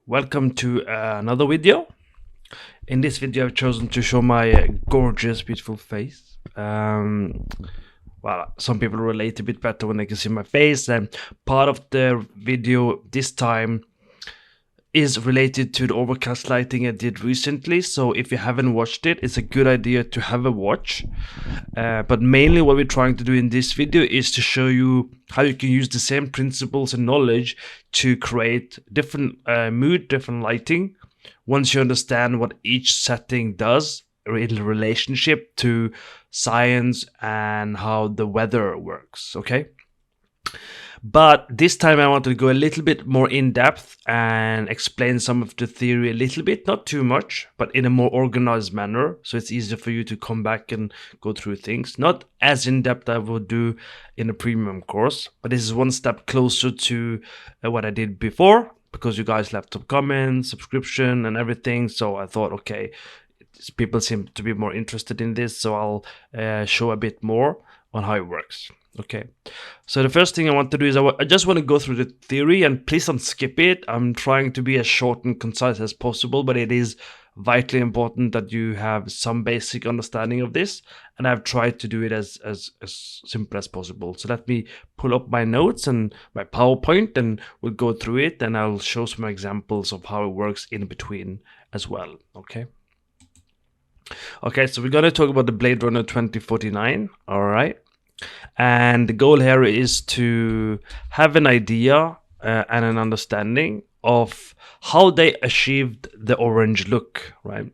Welcome to another video. In this video I've chosen to show my gorgeous, beautiful face. Well, some people relate a bit better when they can see my face, and part of the video this time is related to the overcast lighting I did recently. So if you haven't watched it, it's a good idea to have a watch. But mainly what we're trying to do in this video is to show you how you can use the same principles and knowledge to create different mood, different lighting, once you understand what each setting does in relationship to science and how the weather works, okay? But this time I want to go a little bit more in depth and explain some of the theory a little bit, not too much, but in a more organized manner, so it's easier for you to come back and go through things. Not as in depth I would do in a premium course, but this is one step closer to what I did before, because you guys left some comments, subscription and everything. So I thought, okay, people seem to be more interested in this, so I'll show a bit more on how it works. Okay, so the first thing I want to do is I just want to go through the theory, and please don't skip it. I'm trying to be as short and concise as possible, but it is vitally important that you have some basic understanding of this, and I've tried to do it as simple as possible. So let me pull up my notes and my PowerPoint, and we'll go through it, and I'll show some examples of how it works in between as well. Okay, so we're going to talk about the Blade Runner 2049. All right. And the goal here is to have an idea and an understanding of how they achieved the orange look, right?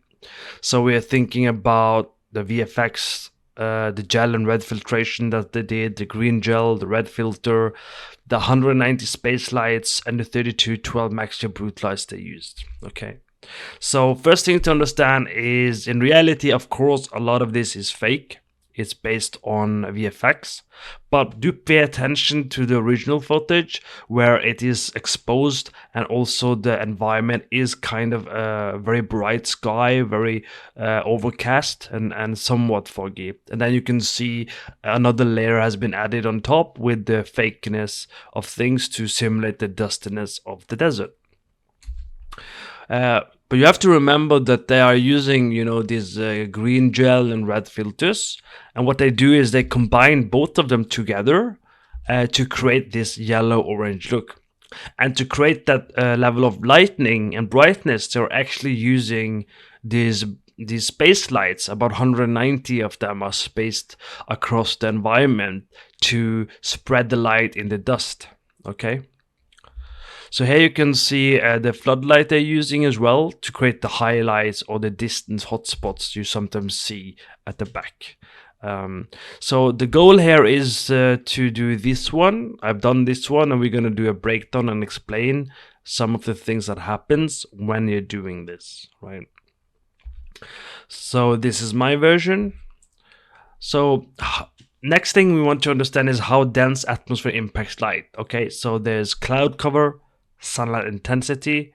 So we are thinking about the VFX, the gel and red filtration that they did, the green gel, the red filter, the 190 space lights, and the 3212 Maxia brute lights they used, okay? So first thing to understand is, in reality, of course, a lot of this is fake. It's based on VFX, but do pay attention to the original footage where it is exposed, and also the environment is kind of a very bright sky, very overcast and somewhat foggy. And then you can see another layer has been added on top with the fakeness of things to simulate the dustiness of the desert. But you have to remember that they are using, these green gel and red filters. And what they do is they combine both of them together to create this yellow-orange look. And to create that level of lightning and brightness, they're actually using these space lights. About 190 of them are spaced across the environment to spread the light in the dust, okay? So here you can see the floodlight they're using as well to create the highlights or the distance hotspots you sometimes see at the back. So the goal here is to do this one. I've done this one, and we're going to do a breakdown and explain some of the things that happens when you're doing this, right? So this is my version. So next thing we want to understand is how dense atmosphere impacts light. Okay, so there's cloud cover, sunlight intensity,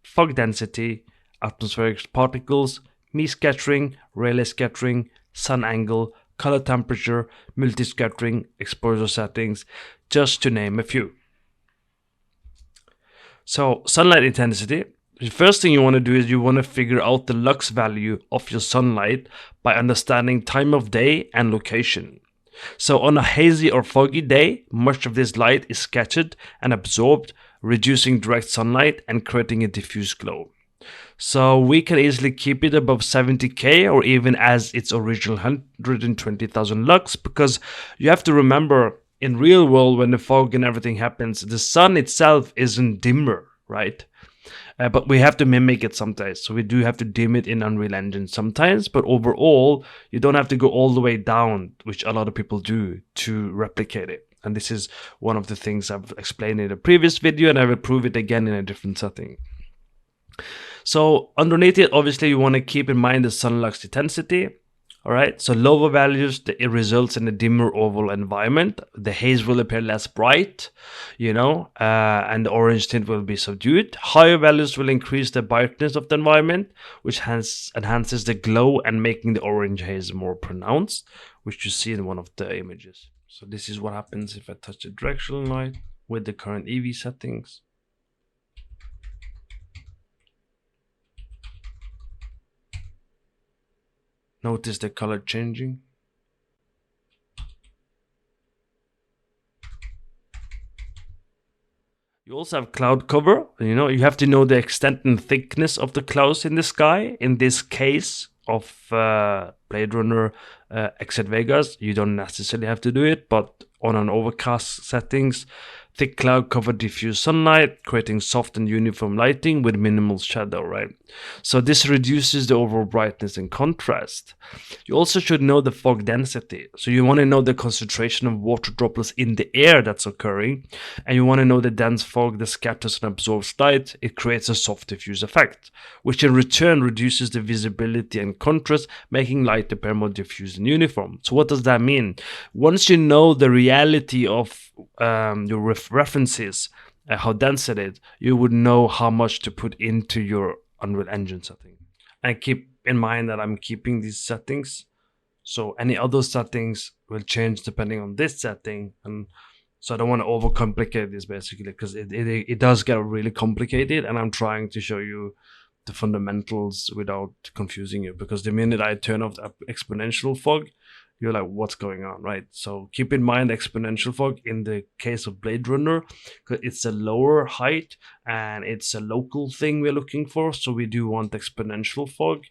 fog density, atmospheric particles, Mie scattering, Rayleigh scattering, sun angle, color temperature, multiscattering, exposure settings, just to name a few. So sunlight intensity. The first thing you want to do is you want to figure out the lux value of your sunlight by understanding time of day and location. So on a hazy or foggy day, much of this light is scattered and absorbed, reducing direct sunlight and creating a diffuse glow. So we can easily keep it above 70K or even as its original 120,000 lux, because you have to remember, in real world, when the fog and everything happens, the sun itself isn't dimmer, right? But we have to mimic it sometimes, so we do have to dim it in Unreal Engine sometimes, but overall you don't have to go all the way down, which a lot of people do, to replicate it. And this is one of the things I've explained in a previous video, and I will prove it again in a different setting. So underneath it, obviously you want to keep in mind the sun lux intensity. All right, so lower values, it results in a dimmer oval environment. The haze will appear less bright, and the orange tint will be subdued. Higher values will increase the brightness of the environment, which enhances the glow and making the orange haze more pronounced, which you see in one of the images. So this is what happens if I touch the directional light with the current EV settings. Notice the color changing. You also have cloud cover. You know, you have to know the extent and thickness of the clouds in the sky. In this case of Blade Runner Exit Vegas, you don't necessarily have to do it, but on an overcast settings, thick cloud cover diffuse sunlight, creating soft and uniform lighting with minimal shadow, right? So this reduces the overall brightness and contrast. You also should know the fog density. So you want to know the concentration of water droplets in the air that's occurring, and you want to know the dense fog that scatters and absorbs light. It creates a soft diffuse effect, which in return reduces the visibility and contrast, making light appear more diffuse and uniform. So what does that mean? Once you know the reality of your references, how dense it is, you would know how much to put into your Unreal Engine setting. And keep in mind that I'm keeping these settings, so any other settings will change depending on this setting. And so I don't want to overcomplicate this basically, because it does get really complicated, and I'm trying to show you the fundamentals without confusing you, because the minute I turn off the exponential fog, you're like, what's going on, right? So keep in mind exponential fog in the case of Blade Runner, because it's a lower height and it's a local thing we're looking for. So we do want exponential fog,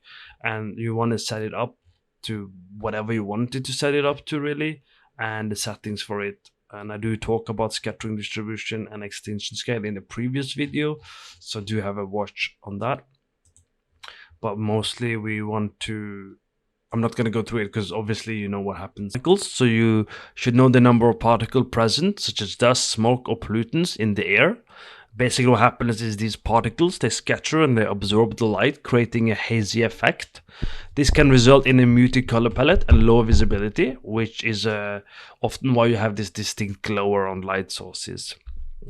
and you want to set it up to whatever you wanted to set it up to, really, and the settings for it. And I do talk about scattering distribution and extinction scale in the previous video, so do have a watch on that. But mostly we want to, I'm not going to go through it because obviously you know what happens. So you should know the number of particles present, such as dust, smoke, or pollutants in the air. Basically what happens is these particles, they scatter and they absorb the light, creating a hazy effect. This can result in a muted color palette and low visibility, which is often why you have this distinct glow around light sources.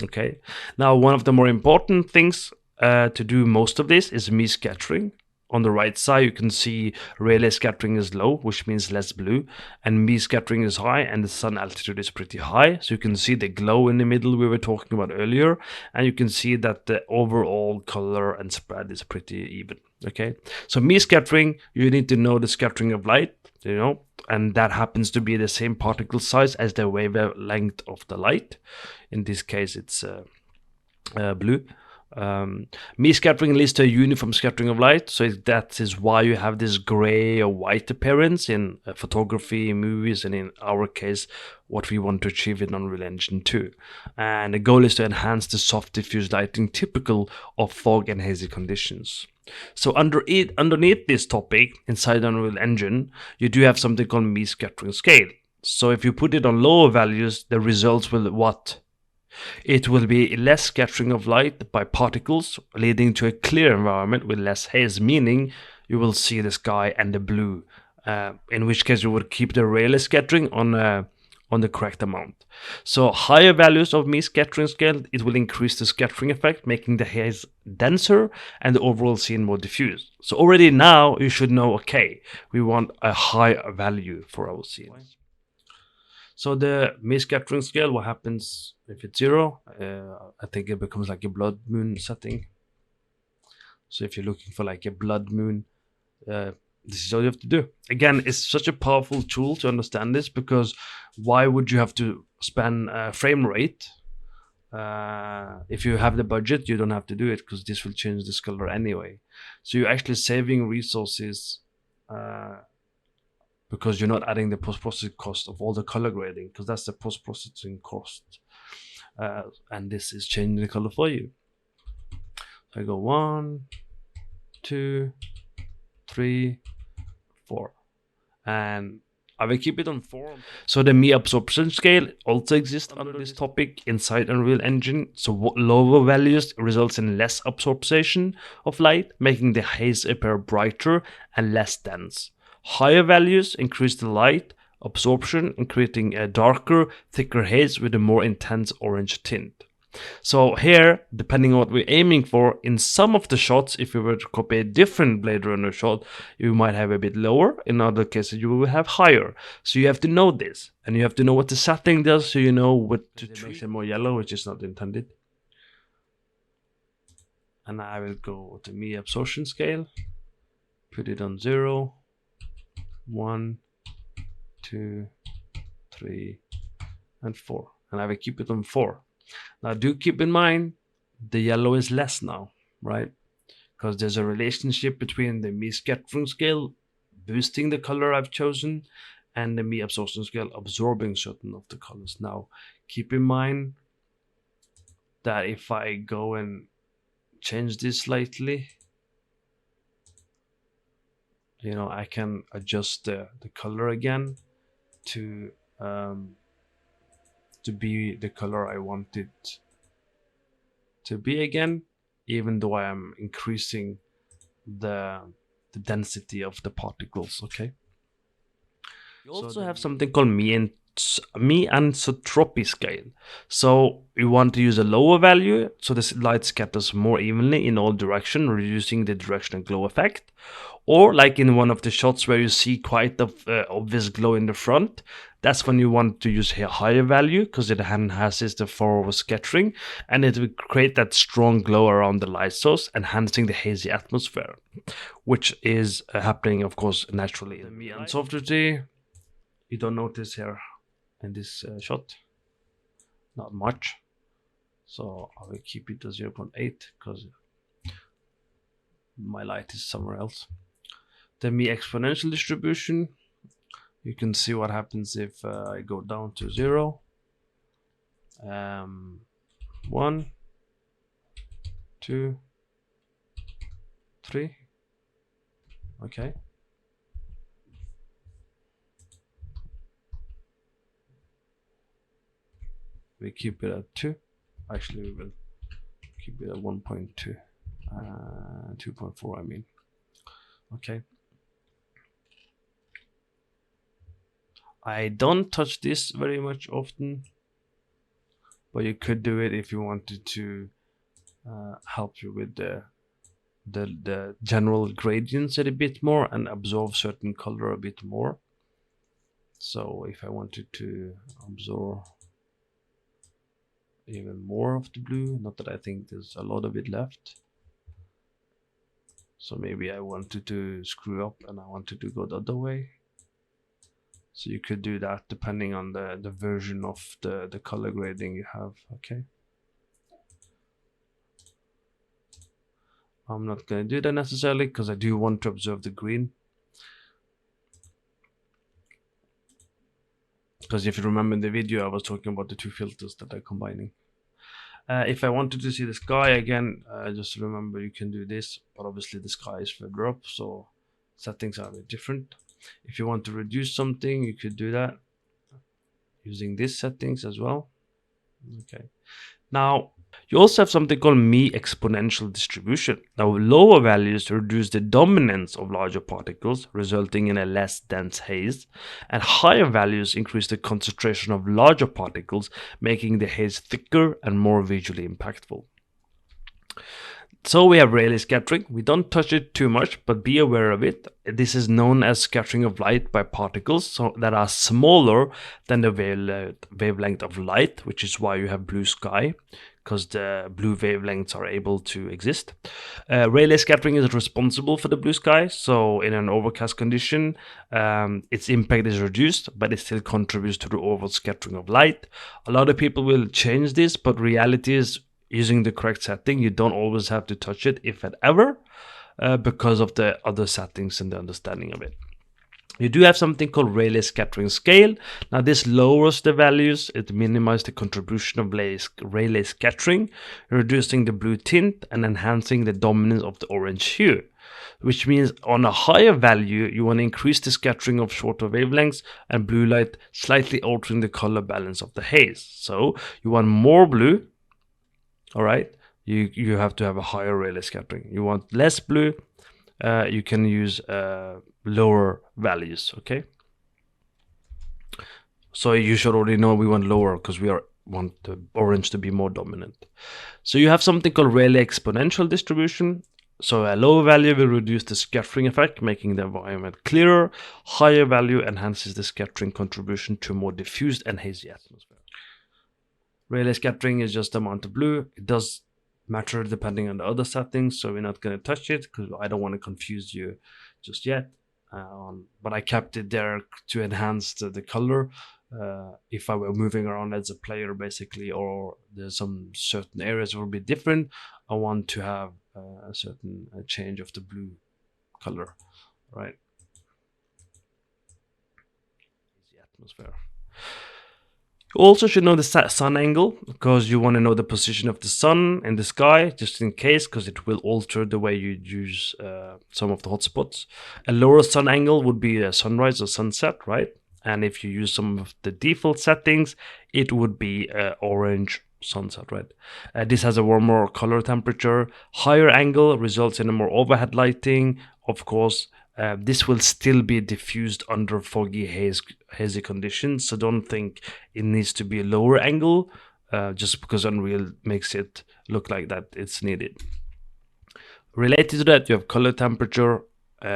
Okay, now one of the more important things to do most of this is Mie scattering. On the right side, you can see Rayleigh scattering is low, which means less blue, and Mie scattering is high, and the sun altitude is pretty high. So you can see the glow in the middle we were talking about earlier, and you can see that the overall color and spread is pretty even. Okay, so Mie scattering, you need to know the scattering of light, you know, and that happens to be the same particle size as the wavelength of the light. In this case, it's blue. Mie scattering leads to a uniform scattering of light, so that is why you have this gray or white appearance in photography, movies, and in our case what we want to achieve in Unreal Engine 2. And the goal is to enhance the soft diffuse lighting typical of fog and hazy conditions. So underneath this topic inside Unreal Engine, you do have something called Mie scattering scale. So if you put it on lower values, the results will what? It will be less scattering of light by particles, leading to a clear environment with less haze, meaning you will see the sky and the blue, in which case you would keep the Rayleigh scattering on the correct amount. So higher values of Mie scattering scale, it will increase the scattering effect, making the haze denser and the overall scene more diffuse. So already now you should know, okay, we want a high value for our scenes. So the Mie scattering scale, what happens if it's 0? I think it becomes like a blood moon setting. So if you're looking for like a blood moon, this is all you have to do. Again, it's such a powerful tool to understand this, because why would you have to spend frame rate? If you have the budget, you don't have to do it, because this will change this color anyway. So you're actually saving resources, because you're not adding the post-processing cost of all the color grading, because that's the post-processing cost. And this is changing the color for you. So I go 1, 2, 3, 4. And I will keep it on 4. So the Mie absorption scale also exists under this topic inside Unreal Engine. So lower values results in less absorption of light, making the haze appear brighter and less dense. Higher values increase the light absorption and creating a darker, thicker haze with a more intense orange tint. So here, depending on what we're aiming for, in some of the shots, if we were to copy a different Blade Runner shot, you might have a bit lower. In other cases, you will have higher. So you have to know this, and you have to know what the setting does, so you know what to treat. Makes it more yellow, which is not intended. And I will go to Mie absorption scale, put it on 0. 1, 2, 3, and 4. And I will keep it on 4. Now do keep in mind the yellow is less now, right? Because there's a relationship between the Mie Scattering scale boosting the color I've chosen and the Mie Absorption scale absorbing certain of the colors. Now keep in mind that if I go and change this slightly, you know, I can adjust the color again to be the color I want it to be again, even though I am increasing the density of the particles. Okay. You also have something called Mie Anisotropy scale. So you want to use a lower value so the light scatters more evenly in all directions, reducing the directional glow effect. Or like in one of the shots where you see quite obvious glow in the front, that's when you want to use a higher value because it enhances the forward scattering and it will create that strong glow around the light source, enhancing the hazy atmosphere, which is happening, of course, naturally. The Mie Anisotropy, you don't notice here in this shot, not much. So I will keep it to 0.8 because my light is somewhere else. The Mie Exponential distribution, you can see what happens if I go down to 0, 1, 2, 3. Okay. We keep it at 2. Actually, we will keep it at 1.2, 2.4. I mean. Okay. I don't touch this very much often, but you could do it if you wanted to help you with the general gradients a bit more and absorb certain color a bit more. So if I wanted to absorb even more of the blue, not that I think there's a lot of it left, so maybe I wanted to screw up and I wanted to go the other way. So you could do that depending on the version of the color grading you have. Okay. I'm not going to do that necessarily because I do want to observe the green. Because if you remember in the video, I was talking about the two filters that I'm combining. If I wanted to see the sky again, just remember you can do this, but obviously the sky is further up, so settings are a bit different. If you want to reduce something, you could do that using these settings as well. Okay. Now, you also have something called Mie Exponential distribution. Now, lower values reduce the dominance of larger particles, resulting in a less dense haze, and higher values increase the concentration of larger particles, making the haze thicker and more visually impactful. So we have Rayleigh scattering. We don't touch it too much, but be aware of it. This is known as scattering of light by particles that are smaller than the wavelength of light, which is why you have blue sky, because the blue wavelengths are able to exist. Rayleigh scattering is responsible for the blue sky, so in an overcast condition, its impact is reduced, but it still contributes to the overall scattering of light. A lot of people will change this, but reality is, using the correct setting, you don't always have to touch it, if at ever, because of the other settings and the understanding of it. You do have something called Rayleigh scattering scale. Now this lowers the values, it minimizes the contribution of Rayleigh scattering, reducing the blue tint and enhancing the dominance of the orange hue. Which means on a higher value, you want to increase the scattering of shorter wavelengths and blue light, slightly altering the color balance of the haze. So you want more blue, all right, you have to have a higher Rayleigh scattering. You want less blue, you can use lower values. Okay, so you should already know we want lower because we want the orange to be more dominant. So you have something called Rayleigh exponential distribution. So a lower value will reduce the scattering effect, making the environment clearer. Higher value enhances the scattering contribution to a more diffused and hazy atmosphere. Rayleigh scattering is just the amount of blue. It does matter depending on the other settings, so we're not going to touch it because I don't want to confuse you just yet. but I kept it there to enhance the color. If I were moving around as a player basically, or there's some certain areas will be different, I want to have a certain change of the blue color, right? The atmosphere. You also should know the sun angle, because you want to know the position of the sun in the sky, just in case, because it will alter the way you use some of the hotspots. A lower sun angle would be a sunrise or sunset, right? And if you use some of the default settings, it would be orange sunset, right? This has a warmer color temperature. Higher angle results in a more overhead lighting, of course. This will still be diffused under foggy hazy conditions, so don't think it needs to be a lower angle just because Unreal makes it look like that it's needed. Related to that, you have color temperature,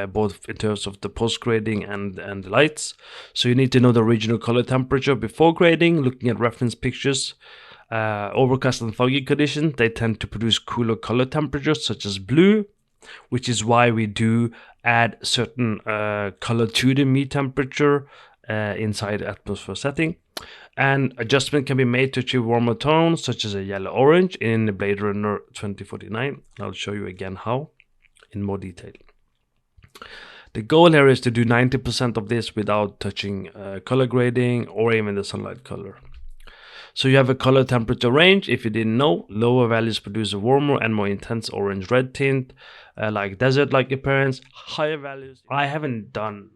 both in terms of the post grading and the lights. So you need to know the original color temperature before grading, looking at reference pictures. Overcast and foggy conditions, they tend to produce cooler color temperatures such as blue, which is why we do add certain color to the Mie temperature inside the atmosphere setting. And adjustment can be made to achieve warmer tones, such as a yellow-orange in the Blade Runner 2049. I'll show you again how in more detail. The goal here is to do 90% of this without touching color grading or even the sunlight color. So you have a color temperature range. If you didn't know, lower values produce a warmer and more intense orange-red tint, like desert-like appearance. Higher values, I haven't done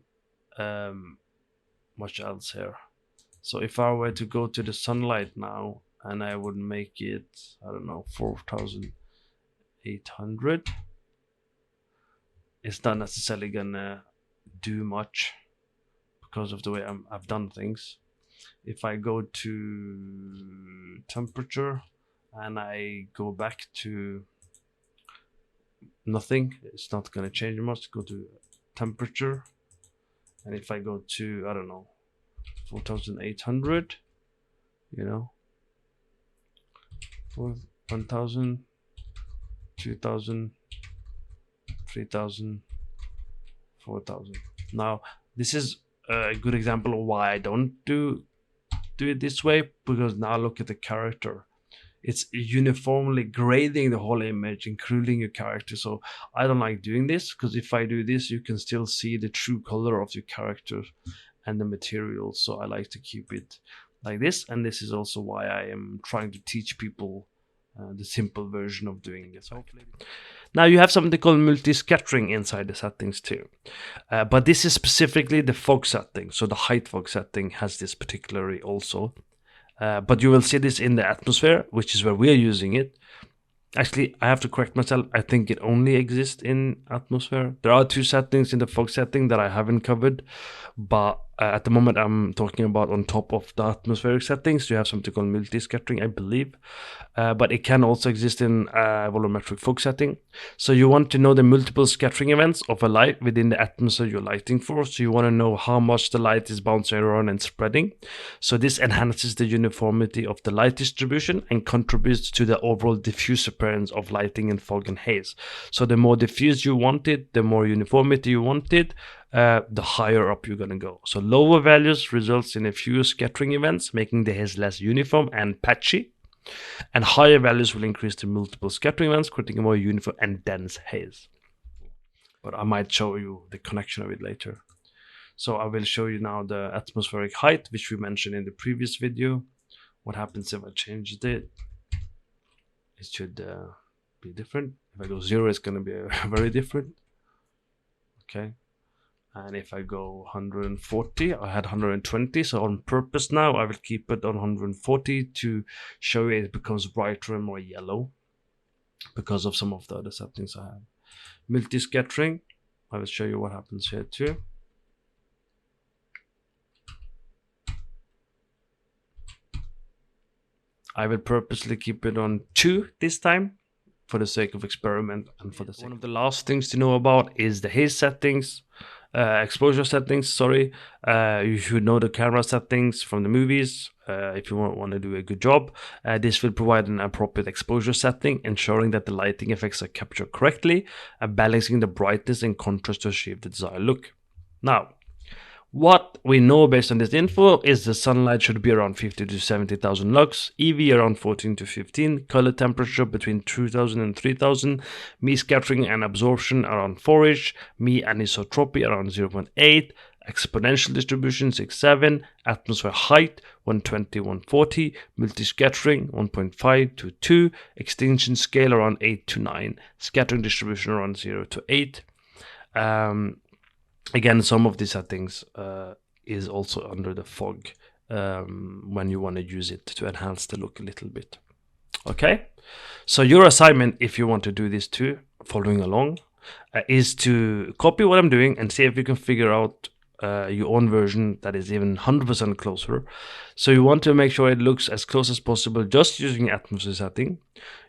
much else here. So if I were to go to the sunlight now, and I would make it, I don't know, 4,800, it's not necessarily gonna do much because of the way I've done things. If I go to temperature and I go back to nothing, it's not going to change much. Go to temperature, and if I go to, I don't know, 4,800, you know, 1,000, 2,000, 3,000, 4,000. Now this is a good example of why I don't do it this way, because now look at the character. It's uniformly grading the whole image, including your character. So I don't like doing this, because if I do this, you can still see the true color of your character and the material. So I like to keep it like this, and this is also why I am trying to teach people the simple version of doing it. Now you have something called multiscattering inside the settings too, but this is specifically the fog setting. So the height fog setting has this particularly also, but you will see this in the atmosphere, which is where we are using it. Actually, I have to correct myself. I think it only exists in atmosphere. There are two settings in the fog setting that I haven't covered, but at the moment I'm talking about on top of the atmospheric settings. You have something called multiscattering, I believe, but it can also exist in volumetric fog setting. So you want to know the multiple scattering events of a light within the atmosphere you're lighting for. So you want to know how much the light is bouncing around and spreading. So this enhances the uniformity of the light distribution and contributes to the overall diffuse appearance of lighting in fog and haze. So the more diffuse you want it, the more uniformity you want it, the higher up you're gonna go. So lower values results in a few scattering events, making the haze less uniform and patchy, and higher values will increase the multiple scattering events, creating a more uniform and dense haze. But I might show you the connection of it later. So I will show you now the atmospheric height, which we mentioned in the previous video. What happens if I changed it? It should be different. If I go 0, it's going to be very different. Okay. And if I go 140, I had 120, so on purpose now I will keep it on 140 to show you it becomes brighter and more yellow because of some of the other settings I have. Multiscattering, I will show you what happens here too. I will purposely keep it on 2 this time for the sake of experiment and for the sake. One of the last things to know about is the haze settings. Exposure settings, sorry. You should know the camera settings from the movies if you want to do a good job. This will provide an appropriate exposure setting, ensuring that the lighting effects are captured correctly and balancing the brightness and contrast to achieve the desired look. Now, what we know based on this info is the sunlight should be around 50 to 70,000 lux, EV around 14 to 15, color temperature between 2000 and 3000, Mie scattering and absorption around 4ish, Mie anisotropy around 0.8, exponential distribution 6.7, atmosphere height 120 140, multiscattering 1.5 to 2, extinction scale around 8 to 9, scattering distribution around 0 to 8. Again, some of these settings is also under the fog when you want to use it to enhance the look a little bit. Okay, so your assignment, if you want to do this too, following along, is to copy what I'm doing and see if you can figure out your own version that is even 100% closer. So you want to make sure it looks as close as possible just using atmosphere setting.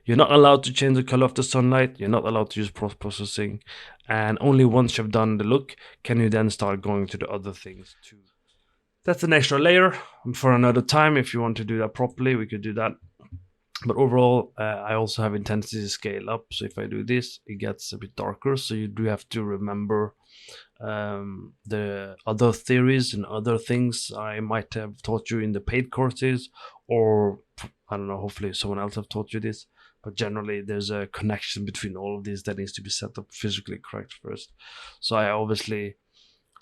You're not allowed to change the color of the sunlight. You're not allowed to use post-processing. And only once you've done the look can you then start going to the other things too. That's an extra layer for another time. If you want to do that properly, we could do that. But overall, I also have intensity scale up. So if I do this, it gets a bit darker. So you do have to remember the other theories and other things I might have taught you in the paid courses, or I don't know, hopefully someone else have taught you this. But generally, there's a connection between all of these that needs to be set up physically correct first. So I obviously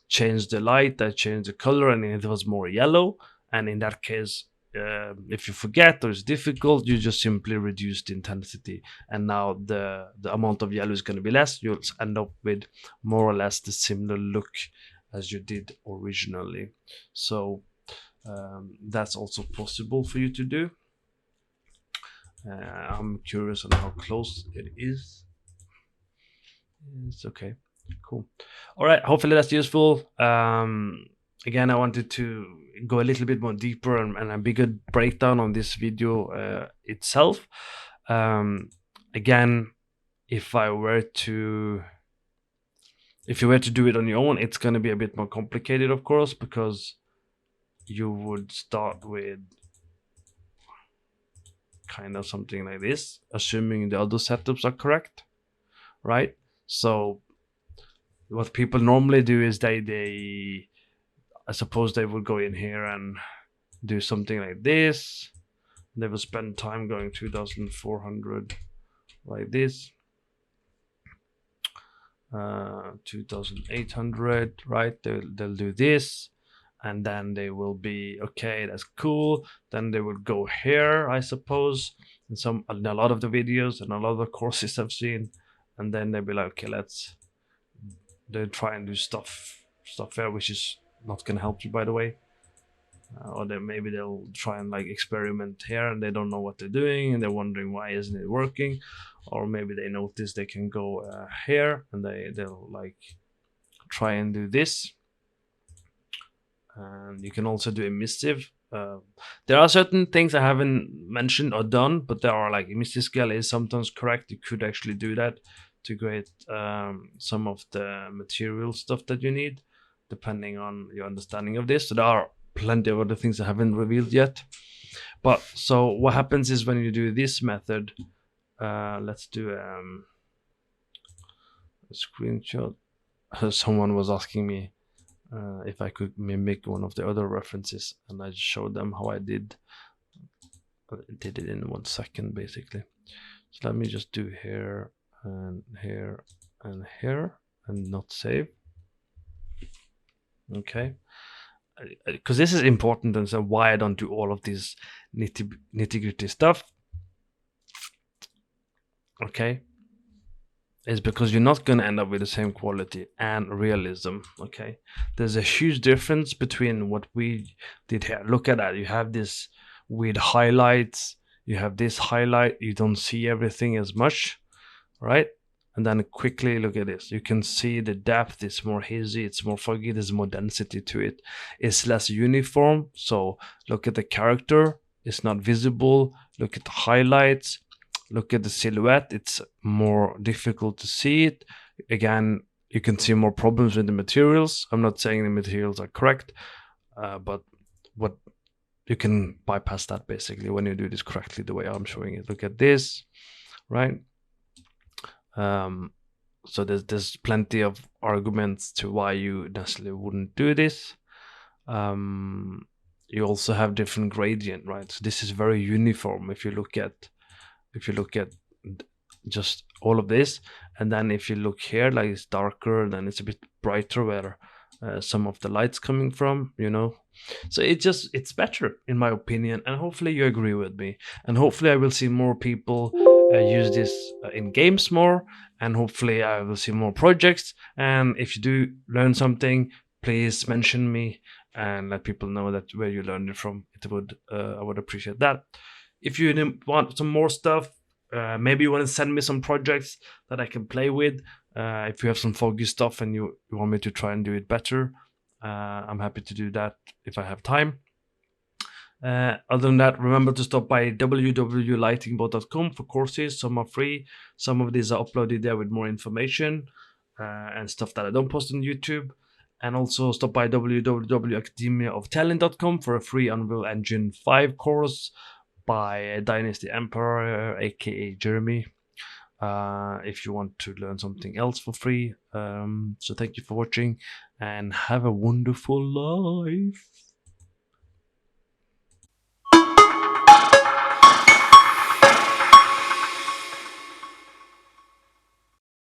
changed the light, I changed the color, and it was more yellow. And in that case, if you forget or it's difficult, you just simply reduce the intensity, and now the amount of yellow is going to be less. You'll end up with more or less the similar look as you did originally. So that's also possible for you to do. I'm curious on how close it is. It's okay, cool. All right, hopefully that's useful. Again, I wanted to go a little bit more deeper and a bigger breakdown on this video itself. Again, if you were to do it on your own, it's going to be a bit more complicated, of course, because you would start with kind of something like this, assuming the other setups are correct, right? So what people normally do is I suppose they would go in here and do something like this. They will spend time going 2400 like this, 2800, right? They'll do this, and then they will be okay, that's cool. Then they would go here, I suppose, in a lot of the videos and a lot of the courses I've seen, and then they'll be like, okay, they'll try and do stuff here, which is not gonna help you, by the way. Or maybe they'll try and like experiment here and they don't know what they're doing and they're wondering why isn't it working. Or maybe they notice they can go here and they'll like try and do this. And you can also do emissive. There are certain things I haven't mentioned or done, but there are like emissive scale is sometimes correct. You could actually do that to create some of the material stuff that you need, depending on your understanding of this. So there are plenty of other things I haven't revealed yet. But so what happens is when you do this method, let's do a screenshot. Someone was asking me if I could mimic one of the other references, and I just showed them how I did it in 1 second basically. So let me just do here and here and here and not save. Okay, because this is important, and so why I don't do all of this nitty-gritty stuff, okay, is because you're not going to end up with the same quality and realism. Okay, there's a huge difference between what we did here. Look at that. You have this with highlights, you have this highlight, you don't see everything as much, right? And then quickly look at this. You can see the depth is more hazy, it's more foggy, there's more density to it. It's less uniform. So look at the character, it's not visible. Look at the highlights, look at the silhouette, it's more difficult to see it. Again, you can see more problems with the materials. I'm not saying the materials are correct, but what you can bypass that basically when you do this correctly the way I'm showing it. Look at this, right? So there's plenty of arguments to why you necessarily wouldn't do this. You also have different gradient, right? So this is very uniform if you look at just all of this, and then if you look here, like it's darker, then it's a bit brighter where some of the light's coming from, so it's better in my opinion, and hopefully you agree with me, and hopefully I will see more people use this in games more, and hopefully I will see more projects. And if you do learn something, please mention me and let people know that where you learned it from. I would appreciate that. If you want some more stuff, maybe you want to send me some projects that I can play with. If you have some foggy stuff and you want me to try and do it better, I'm happy to do that if I have time. Other than that, remember to stop by www.lightingboat.com for courses. Some are free, some of these are uploaded there with more information and stuff that I don't post on YouTube. And also stop by www.academiaoftalent.com for a free Unreal Engine 5 course by Dynasty Emperor, aka Jeremy, if you want to learn something else for free. So thank you for watching and have a wonderful life.